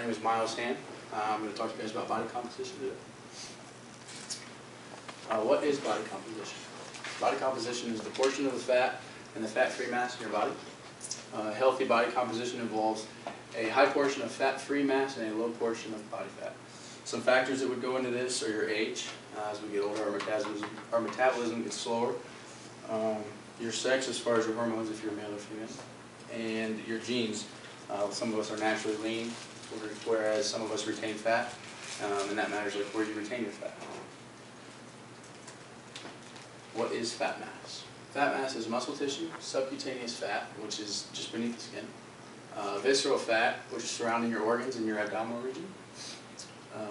name is Miles Han. I'm going to talk to you guys about body composition today. What is body composition? Body composition is the portion of the fat and the fat-free mass in your body. Healthy body composition involves a high portion of fat-free mass and a low portion of body fat. Some factors that would go into this are your age. As we get older, our metabolism gets slower. Your sex, as far as your hormones, if you're male or female, and your genes. Some of us are naturally lean, whereas some of us retain fat, and that matters like where you retain your fat. What is fat mass? Fat mass is muscle tissue, subcutaneous fat, which is just beneath the skin, visceral fat, which is surrounding your organs in your abdominal region.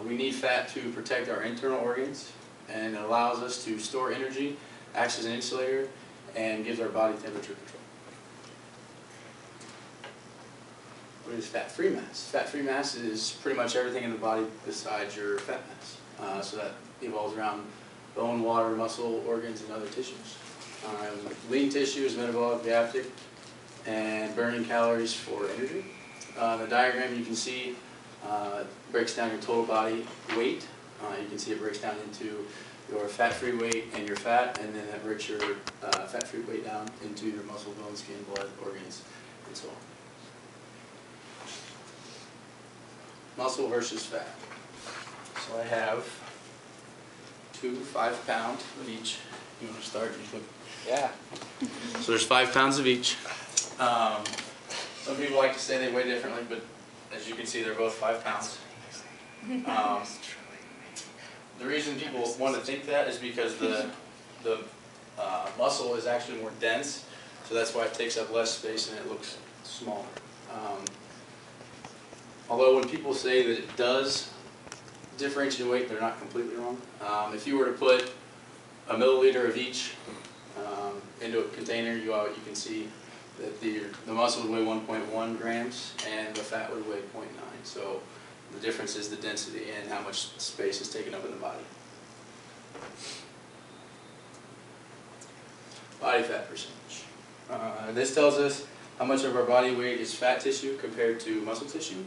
We need fat to protect our internal organs, and it allows us to store energy, acts as an insulator, and gives our body temperature control. What is fat-free mass? Fat-free mass is pretty much everything in the body besides your fat mass. So that evolves around bone, water, muscle, organs, and other tissues. Lean tissue is metabolic, reactive, and burning calories for energy. The diagram you can see breaks down your total body weight. You can see it breaks down into your fat-free weight and your fat, and then that breaks your fat-free weight down into your muscle, bone, skin, blood, organs, and so on. Muscle versus fat. So I have 2 5-pound of each. You want to start? Yeah. So there's 5 pounds of each. Some people like to say they weigh differently, but as you can see, they're both 5 pounds. The reason people want to think that is because the muscle is actually more dense, so that's why it takes up less space and it looks smaller. Although when people say that it does differentiate in weight, they're not completely wrong. If you were to put a milliliter of each into a container, you can see that the muscle would weigh 1.1 grams and the fat would weigh 0.9. So the difference is the density and how much space is taken up in the body. Body fat percentage. This tells us how much of our body weight is fat tissue compared to muscle tissue.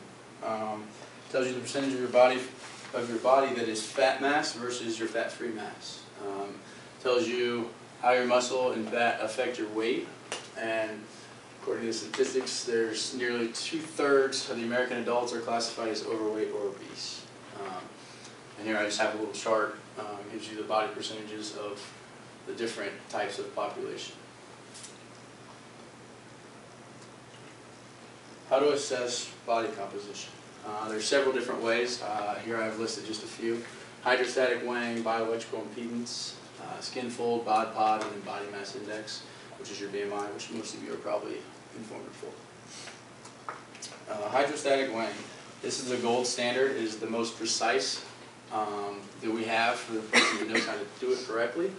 Tells you the percentage of your body that is fat mass versus your fat-free mass. Tells you how your muscle and fat affect your weight, and according to statistics, there's nearly 2/3 of the American adults are classified as overweight or obese. And here I just have a little chart. It gives you the body percentages of the different types of population. How to assess body composition? There's several different ways. Here I've listed just a few. Hydrostatic weighing, bioelectrical impedance, skin fold, bod pod, and then body mass index, which is your BMI, which most of you are probably informed for. Hydrostatic weighing. This is the gold standard. It is the most precise that we have for the person who knows how to do it correctly.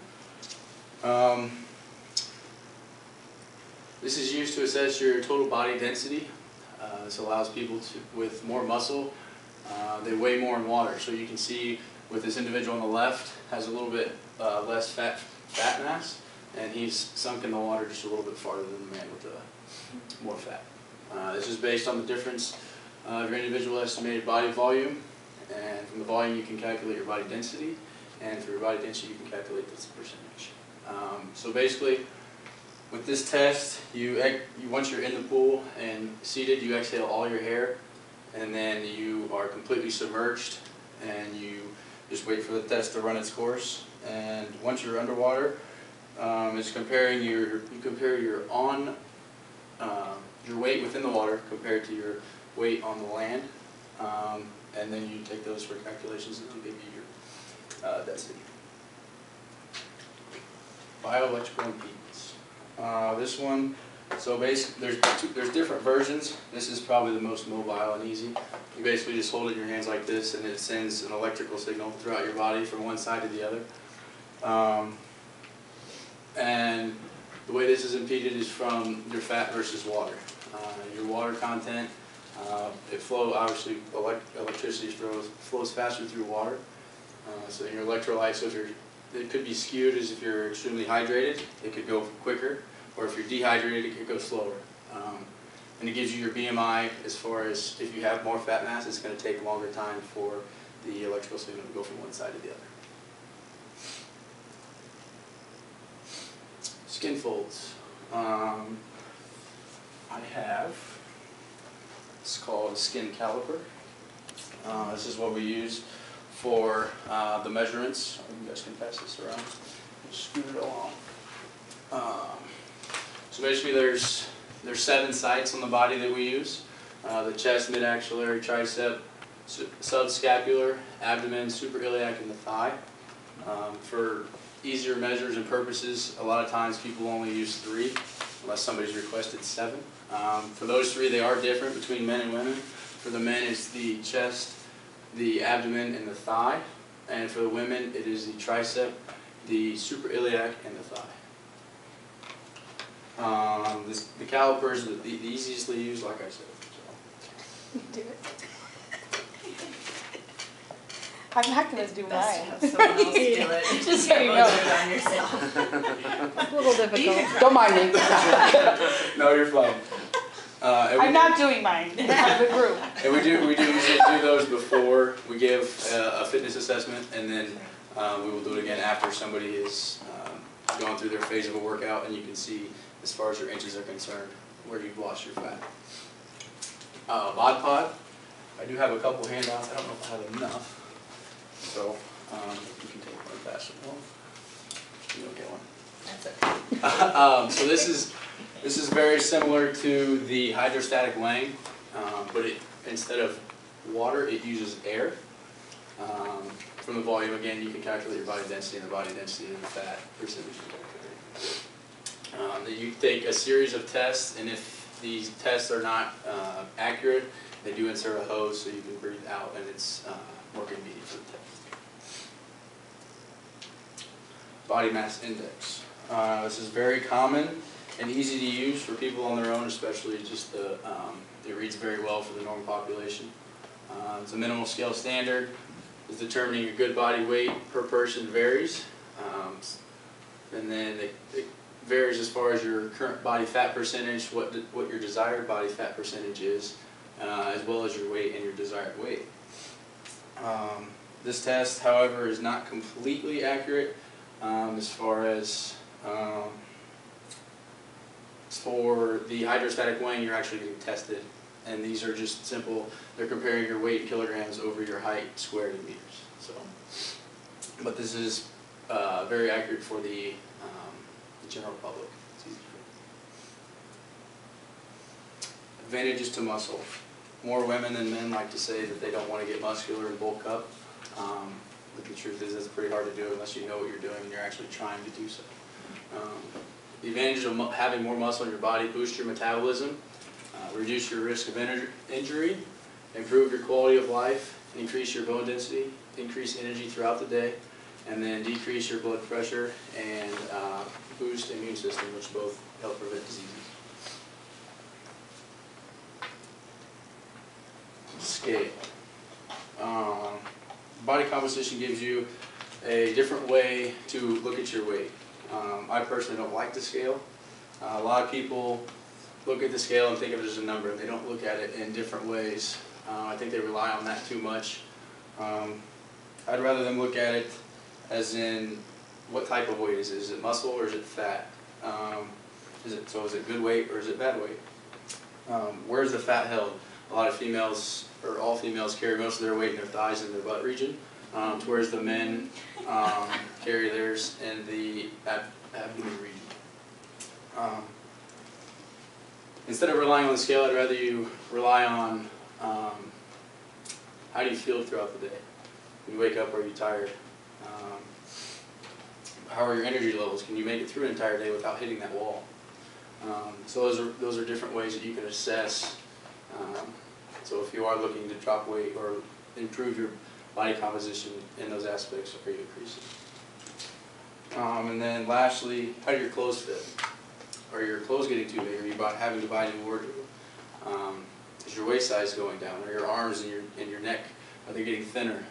This is used to assess your total body density. This allows people with more muscle, they weigh more in water. So you can see with this individual on the left has a little bit less fat mass, and he's sunk in the water just a little bit farther than the man with the more fat. This is based on the difference of your individual estimated body volume, and from the volume you can calculate your body density, and for your body density you can calculate this percentage. So basically, with this test, once you're in the pool and seated, you exhale all your hair, and then you are completely submerged, and you just wait for the test to run its course. And once you're underwater, it's comparing you compare your weight within the water compared to your weight on the land, and then you take those for calculations and they'll give you your density. Bioelectrical impedance. This one, so basically there's different versions. This is probably the most mobile and easy. You basically just hold it in your hands like this, and it sends an electrical signal throughout your body from one side to the other. And the way this is impeded is from your fat versus water. Your water content, obviously electricity flows faster through water. So your electrolytes, so it could be skewed as if you're extremely hydrated, it could go quicker, or if you're dehydrated, it could go slower. and it gives you your BMI as far as if you have more fat mass, it's going to take a longer time for the electrical signal to go from one side to the other. Skin folds. I have, it's called a skin caliper. This is what we use for the measurements. You guys can pass this around. Scoot it along. So basically there's 7 sites on the body that we use. The chest, mid-axillary, tricep, subscapular, abdomen, suprailiac, and the thigh. For easier measures and purposes, a lot of times people only use 3, unless somebody's requested 7. For those 3, they are different between men and women. For the men, it's the chest, the abdomen, and the thigh. And for the women, it is the tricep, the suprailiac, and the thigh. The caliper is the easiest to use, like I said. So. Do it. I'm not going to do Best mine. to have someone else do it. Just so you know. Do it on yourself. It's a little difficult. Don't mind me. No, you're fine. I'm not doing mine. I have a group. And we do usually do those before we give a fitness assessment, and then we will do it again after somebody is going through their phase of a workout, and you can see, as far as your inches are concerned, where you've lost your fat. Bod Pod. I do have a couple handouts. I don't know if I have enough. So you can take one and pass it along. You don't get one. That's okay. So this is very similar to the hydrostatic weighing, but instead of water, it uses air. From the volume, again, you can calculate your body density and the body density and the fat percentage. You take a series of tests, and if these tests are not accurate, they do insert a hose so you can breathe out, and it's more convenient for the test. Body mass index. This is very common and easy to use for people on their own, especially just it reads very well for the normal population. It's a minimal scale standard. Is determining your good body weight per person varies, and then it varies as far as your current body fat percentage, what your desired body fat percentage is, as well as your weight and your desired weight. This test, however, is not completely accurate as far as for the hydrostatic weighing, you're actually getting tested, and these are just simple. They're comparing your weight in kilograms over your height squared in meters. So, but this is very accurate for the general public. It's easy for advantages to muscle. More women than men like to say that they don't want to get muscular and bulk up. But the truth is, it's pretty hard to do unless you know what you're doing and you're actually trying to do so. The advantage of having more muscle in your body: boost your metabolism, reduce your risk of injury, improve your quality of life, increase your bone density, increase energy throughout the day, and then decrease your blood pressure and boost immune system, which both help prevent diseases. Scape. Body composition gives you a different way to look at your weight. I personally don't like the scale. A lot of people look at the scale and think of it as a number, and they don't look at it in different ways. I think they rely on that too much. I'd rather them look at it as in what type of weight is it? Is it muscle or is it fat? Is it good weight or is it bad weight? Where's the fat held? A lot of females, or all females, carry most of their weight in their thighs and their butt region, whereas the men carry theirs in the abdomen region. Instead of relying on the scale, I'd rather you rely on how do you feel throughout the day. When you wake up, are you tired? How are your energy levels? Can you make it through an entire day without hitting that wall? So those are different ways that you can assess. So if you are looking to drop weight or improve your body composition in those aspects, are you increasing? And then lastly, how do your clothes fit? Are your clothes getting too big? Are you having to buy a new wardrobe? Is your waist size going down? Are your arms and your neck, are they getting thinner?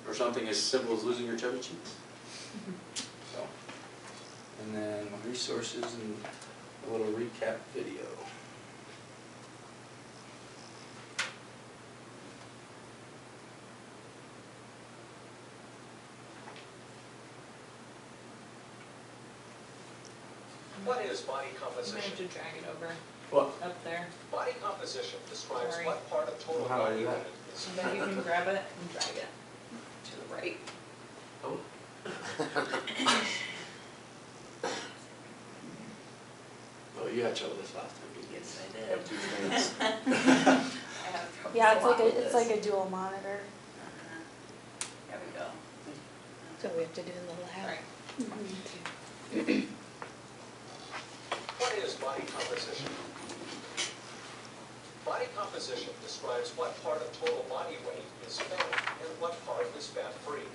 Or something as simple as losing your chubby cheeks? So, and then resources and a little recap video. What is body I'm gonna composition? have to drag it over What? up there. Body composition describes Sorry. what part of total How do I body do that? weight is So then you can grab it and drag it to the right. Oh. Oh, you had trouble this last time. Yes, I You have did. two screens. I have trouble Yeah, a it's lot like with it's this. like a dual monitor. There we go. So we have to do in the lab. Sorry. What is body composition? Body composition describes what part of total body weight is fat and what part is fat-free.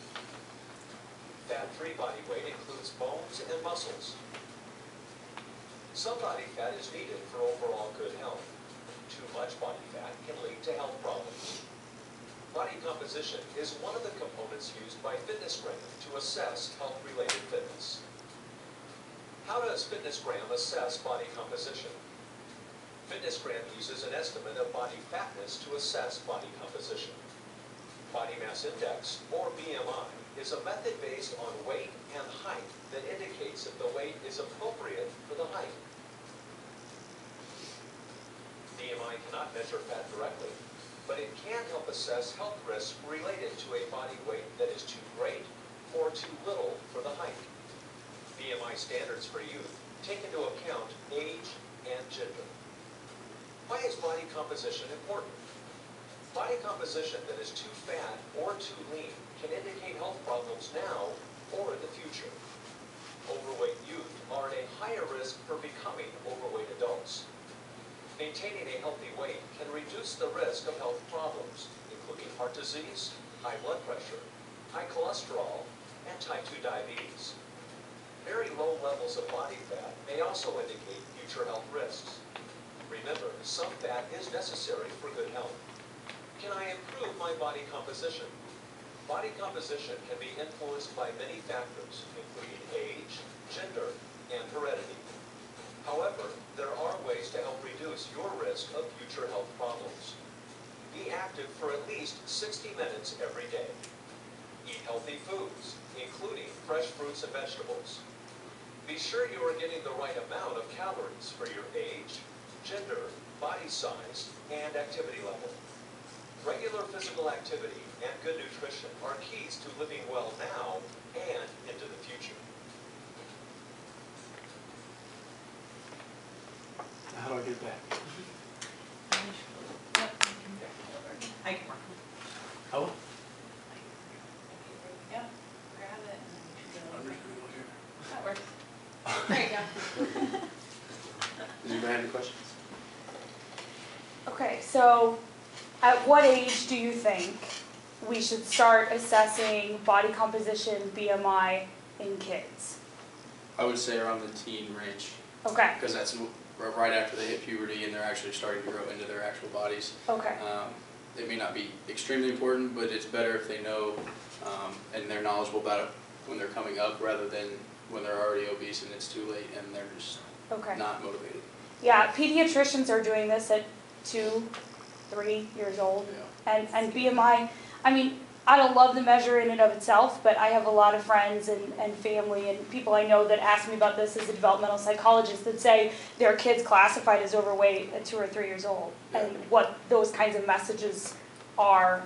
Fat-free body weight includes bones and muscles. Some body fat is needed for overall good health. Too much body fat can lead to health problems. Body composition is one of the components used by FitnessGram to assess health-related fitness. How does FitnessGram assess body composition? FitnessGram uses an estimate of body fatness to assess body composition. Body mass index, or BMI, is a method based on weight and height that indicates if the weight is appropriate for the height. BMI cannot measure fat directly, but it can help assess health risks related to a body weight that is too great or too little for the height. BMI standards for youth take into account age and gender. Why is body composition important? Body composition that is too fat or too lean can indicate health problems now or in the future. Overweight youth are at a higher risk for becoming overweight adults. Maintaining a healthy weight can reduce the risk of health problems, including heart disease, high blood pressure, high cholesterol, and type 2 diabetes. Very low levels of body fat may also indicate future health risks. Remember, some fat is necessary for good health. Can I improve my body composition? Body composition can be influenced by many factors, including age, gender, and heredity. However, there are ways to help reduce your risk of future health problems. Be active for at least 60 minutes every day. Eat healthy foods, including fresh fruits and vegetables. Be sure you are getting the right amount of calories for your age, gender, body size, and activity level. Regular physical activity and good nutrition are keys to living well now and into the future. How do I get back? Yep, you can drag it over. I can work. Oh. Yep, grab it and then you can go I'm over. just gonna go here. That works. There you go. Does anybody have any questions? Okay, so at what age do you think we should start assessing body composition, BMI in kids? I would say around the teen range, Okay, because that's right after they hit puberty and they're actually starting to grow into their actual bodies. okay, It may not be extremely important, but it's better if they know and they're knowledgeable about it when they're coming up rather than when they're already obese and it's too late and they're just okay. not motivated. Yeah, pediatricians are doing this at 2, 3 years old. Yeah. And BMI, I mean, I don't love the measure in and of itself, but I have a lot of friends and family and people I know that ask me about this as a developmental psychologist that say their kids classified as overweight at 2 or 3 years old. And what those kinds of messages are,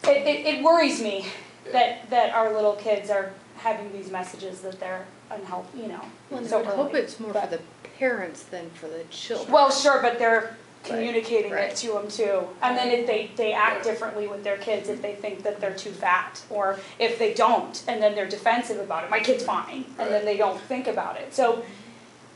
it worries me that our little kids are having these messages that they're unhealthy, you know. Well, and so I would hope early. it's more for the parents than for the children. Well, sure, but they're communicating right. it to them too. And then if they act differently with their kids if they think that they're too fat, or if they don't, and then they're defensive about it. My kid's fine, and then they don't think about it. So,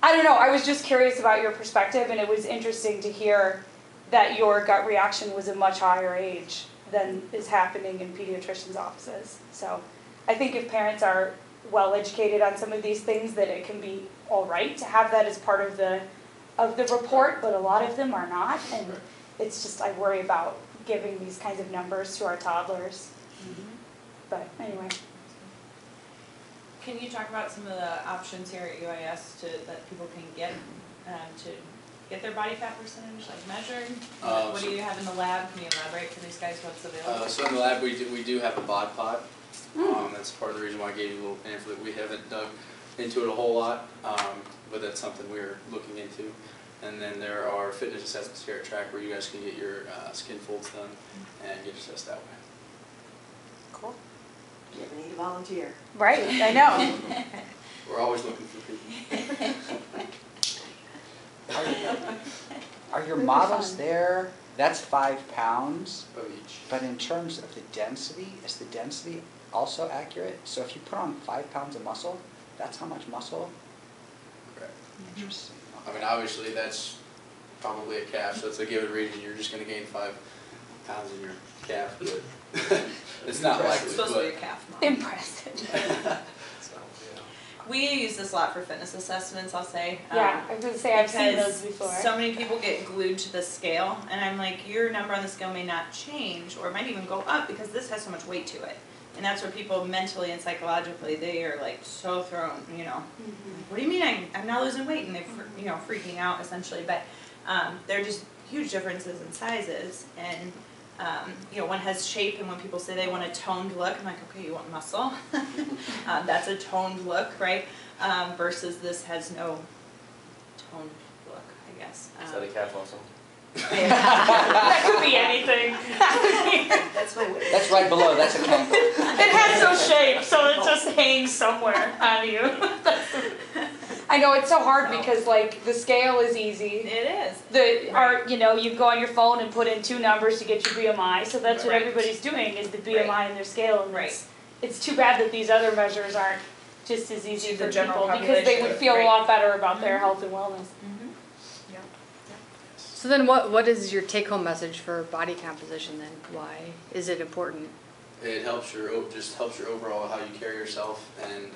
I don't know, I was just curious about your perspective, and it was interesting to hear that your gut reaction was a much higher age than is happening in pediatricians' offices. So, I think if parents are well educated on some of these things, that it can be all right to have that as part of the report, but a lot of them are not, and it's just, I worry about giving these kinds of numbers to our toddlers. But anyway. Can you talk about some of the options here at UIS that people can get to get their body fat percentage measured? What do you have in the lab? Can you elaborate for these guys what's available? So in the lab we do have a bod pod. That's part of the reason why I gave you a little pamphlet. We haven't dug into it a whole lot. but that's something we're looking into. And then there are fitness assessments here at track where you guys can get your skin folds done and get assessed that way. Cool. You ever need a volunteer? Right, I know. We're always looking for people. Are your models there? That's 5 pounds, Of each. but in terms of the density, is the density also accurate? So if you put on 5 pounds of muscle, that's how much muscle? Correct. Interesting. I mean, obviously, that's probably a calf, so it's a given region. You're just going to gain 5 pounds in your calf, but it's not likely. It's supposed to be a calf model. Impressive. So, yeah. We use this a lot for fitness assessments, I'll say. Yeah, I was gonna say, I've seen because those before. so many people get glued to the scale, and I'm like, your number on the scale may not change, or it might even go up because this has so much weight to it. And that's where people mentally and psychologically, they are like so thrown, you know. What do you mean I'm not losing weight? And they're, you know, freaking out essentially. But there are just huge differences in sizes. And, you know, one has shape, and when people say they want a toned look, I'm like, okay, you want muscle? That's a toned look, right? Versus this has no toned look, I guess. Is that a calf also? That could be anything. That's my way. That's right below, that's a canker. It has no shape, so it just hangs somewhere on you. I know, it's so hard because like the scale is easy. It is. You know, you go on your phone and put in 2 numbers to get your BMI, so that's what Right. everybody's doing is the BMI Right. in their scale. And Right. it's too bad that these other measures aren't just as easy To for the general people because they would population. feel a Right. lot better about their health and wellness. So then what is your take-home message for body composition then? Why is it important? It helps just helps your overall how you carry yourself, and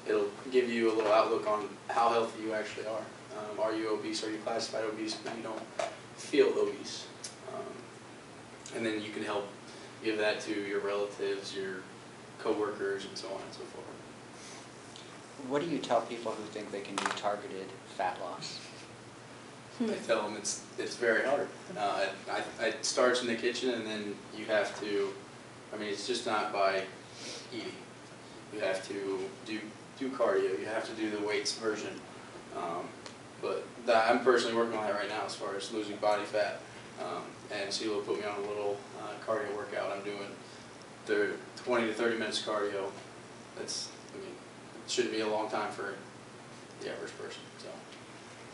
it'll give you a little outlook on how healthy you actually are. Are you obese? Are you classified obese, but you don't feel obese? And then you can help give that to your relatives, your coworkers, and so on and so forth. What do you tell people who think they can do targeted fat loss? I tell them it's very hard. It starts in the kitchen, and then you have to. I mean, it's just not by eating. You have to do cardio. You have to do the weights version. But I'm personally working on that right now as far as losing body fat. And Sheila put me on a little cardio workout. I'm doing 20 to 30 minutes cardio. I mean, it shouldn't be a long time for the average person. So.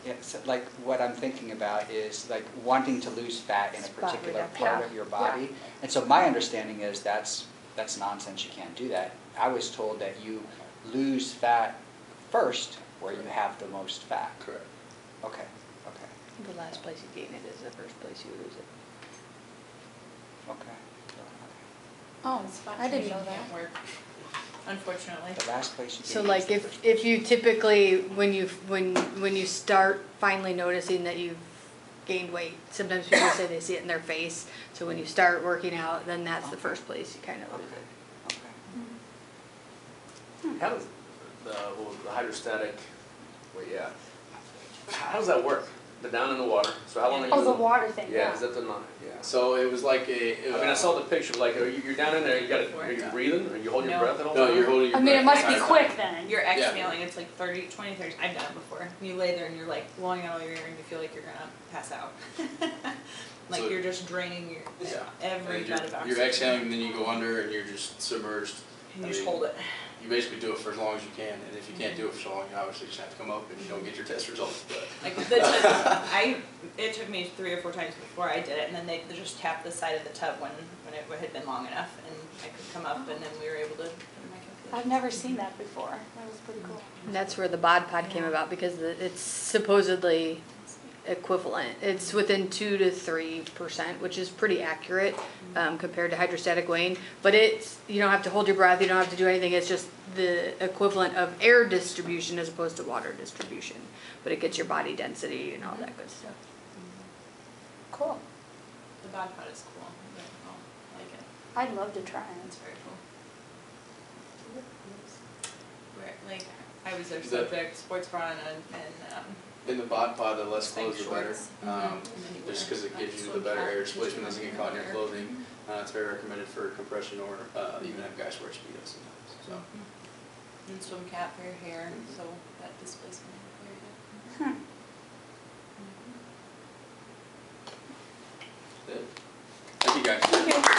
Yeah, so like what I'm thinking about is like wanting to lose fat in a Fat particular reduction. part Yeah. of your body. And so my understanding is that's nonsense, you can't do that. I was told that you lose fat first where you have the most fat. Correct. Okay. The last place you gain it is the first place you lose it. Okay. Oh, I didn't know that. Can't work, unfortunately. The last place you So gain like is the first if place. you typically, when you start finally noticing that you've gained weight, sometimes people say they see it in their face. So when you start working out, then that's the first place you kind of lose it. Okay. How does the hydrostatic, how does that work? They're down in the water, so how long are you? Oh, the water thing, Yeah, yeah. is that the not? Yeah. So it was like a. I mean, I saw the picture, like, you're down in there, are you breathing, are you holding your No. breath at all times? No, you're holding your I mean, it breath must be the entire quick time. then. You're exhaling, it's like 20, 30, I've done it before. You lay there and you're like blowing out all your air and you feel like you're gonna pass out. Like So- you're just draining your, Yeah. every And bit of oxygen. you're exhaling, and then you go under, and you're just submerged. And I you just mean, hold it. You basically do it for as long as you can, and if you can't do it for so long, you obviously just have to come up and you don't get your test results. But Like it took me 3 or 4 times before I did it, and then they just tapped the side of the tub when it had been long enough, and I could come up, and then we were able to put in my calculation. I've never seen that before. That was pretty cool. And that's where the bod pod came about because it's supposedly equivalent. It's within 2 to 3%, which is pretty accurate compared to hydrostatic weighing. But you don't have to hold your breath. You don't have to do anything. It's just the equivalent of air distribution as opposed to water distribution. But it gets your body density and all that good stuff. Cool. The bod pod is cool. I like it. I'd love to try It's it. very cool. Where, like, I was their Is that- subject, sports bra and in the bod pod, the less Spank clothes, the better. shorts. And then you Just wear because it gives you the slim better cap, air just displacement, doesn't get caught in your air. clothing. It's very recommended for compression or even have guys wear Speedos sometimes. So. And swim cap for your hair, so that displacement. Thank you guys. Thank you.